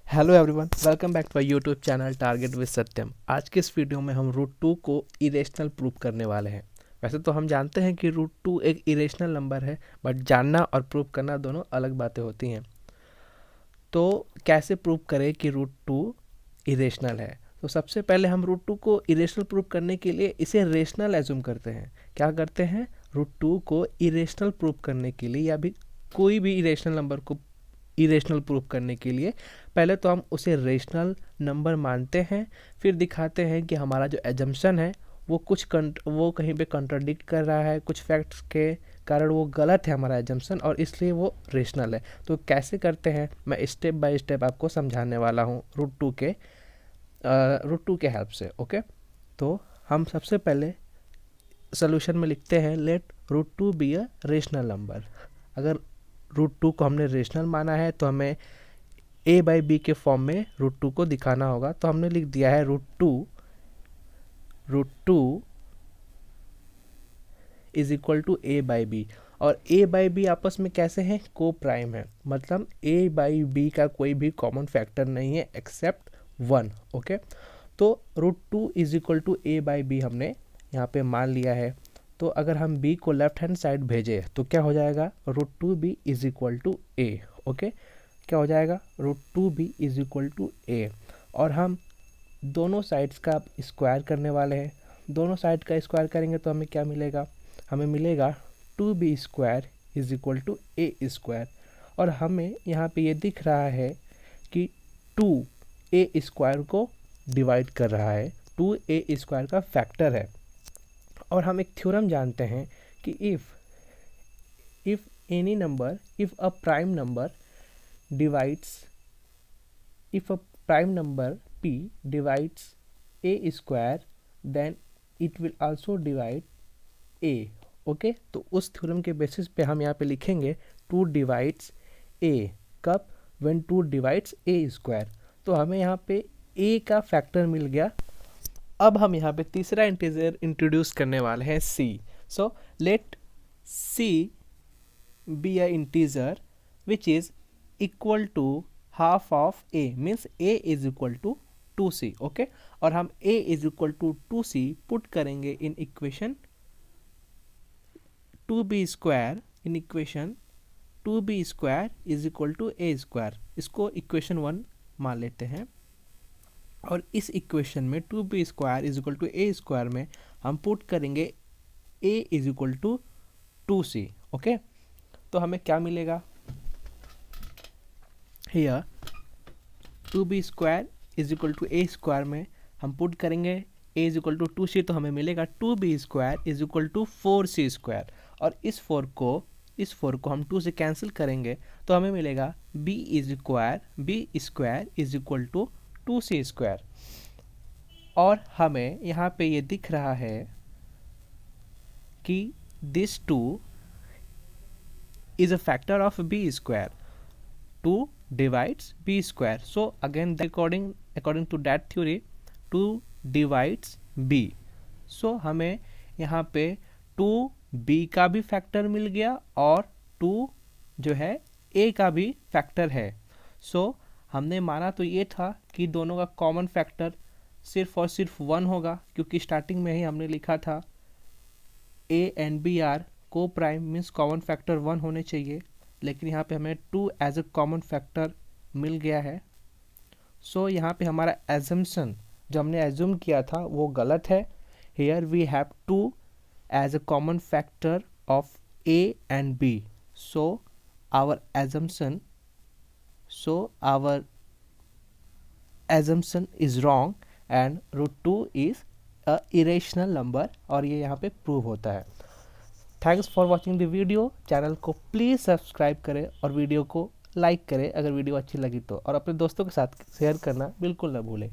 Hello everyone, welcome back to my YouTube channel target with Satyam. आज के इस video में हम रूट टू को इरेशनल प्रूव करने वाले हैं। वैसे तो हम जानते हैं कि रूट टू एक इरेशनल नंबर है, बट जानना और प्रूव करना दोनों अलग बातें होती हैं। तो कैसे प्रूव करें कि रूट टू इरेशनल है? तो सबसे पहले हम रूट टू को इरेशनल प्रूव करने के लिए इसे रेशनल एज्यूम करते हैं। क्या करते हैं? रूट टू को इरेशनल प्रूव करने के लिए या भी कोई भी इरेशनल नंबर को इरेशनल प्रूव करने के लिए पहले तो हम उसे रेशनल नंबर मानते हैं, फिर दिखाते हैं कि हमारा जो एजम्पशन है वो वो कहीं पे कंट्राडिक्ट कर रहा है, कुछ फैक्ट्स के कारण वो गलत है हमारा एजम्पशन, और इसलिए वो रेशनल है। तो कैसे करते हैं मैं स्टेप बाय स्टेप आपको समझाने वाला हूँ रूट टू के हेल्प से। ओके, तो हम सबसे पहले सोल्यूशन में लिखते हैं let root two be a rational number. अगर रूट टू को हमने रेशनल माना है तो हमें ए बाई बी के फॉर्म में रूट टू को दिखाना होगा। तो हमने लिख दिया है root two is equal to a by b. और ए बाई बी आपस में कैसे हैं? को प्राइम है, मतलब ए बाई बी का कोई भी कॉमन फैक्टर नहीं है एक्सेप्ट वन। ओके, तो root two is equal to a by b हमने यहाँ पे मान लिया है। तो अगर हम b को लेफ्ट हैंड साइड भेजें तो क्या हो जाएगा? Root two b is equal to a. Okay, क्या हो जाएगा? Root two b is equal to a. और हम दोनों साइड्स का स्क्वायर करने वाले हैं। दोनों साइड का स्क्वायर करेंगे तो हमें क्या मिलेगा? हमें मिलेगा two b square is equal to a square. और हमें यहाँ पे ये दिख रहा है कि टू ए स्क्वायर को डिवाइड कर रहा है, टू ए स्क्वायर का फैक्टर है। और हम एक थ्योरम जानते हैं कि if any number, if a prime number divides, if a prime number p divides a square then it will also divide a। Okay, तो उस थ्योरम के बेसिस पे हम यहाँ पे लिखेंगे टू डिवाइड्स a। कब? When to divides a square. तो हमें यहाँ पे a का फैक्टर मिल गया। अब हम यहाँ पे तीसरा इंटीजर इंट्रोड्यूस करने वाले हैं c। So let c be a integer which is equal to half of a, means a is equal to 2c। Okay, और हम a is equal to 2c put करेंगे in equation 2b square, in equation 2b square is equal to a square. इसको equation 1 मान लेते हैं। और इस इक्वेशन में 2b square is equal to a square में हम पुट करेंगे a is equal to 2c। Okay, तो हमें क्या मिलेगा? Here 2b square is equal to a square में हम पुट करेंगे a is equal to 2c, तो हमें मिलेगा 2b square is equal to 4c square. और इस 4 को हम 2 से कैंसिल करेंगे तो हमें मिलेगा b square is equal to 2c square. और हमें यहाँ पे ये दिख रहा है कि this 2 is a factor of b square. 2 divides b square. So again according to that theory 2 divides b. So हमें यहाँ पे 2b का भी फैक्टर मिल गया और 2 जो है a का भी फैक्टर है। So हमने माना तो ये था कि दोनों का कॉमन फैक्टर सिर्फ और सिर्फ 1 होगा, क्योंकि स्टार्टिंग में ही हमने लिखा था a एंड b आर को प्राइम, मीन्स कॉमन फैक्टर 1 होने चाहिए। लेकिन यहाँ पे हमें 2 एज अ कॉमन फैक्टर मिल गया है। सो यहाँ पे हमारा एजम्पशन जो हमने एज्यूम किया था वो गलत है। Here we have 2 as a common factor of a and b। So our assumption is wrong and root 2 is a irrational number, और ये यहाँ पे प्रूव होता है। Thanks for watching the video. Channel को प्लीज़ सब्सक्राइब करें और video को लाइक करें अगर वीडियो अच्छी लगी तो, और अपने दोस्तों के साथ शेयर करना बिल्कुल ना भूलें।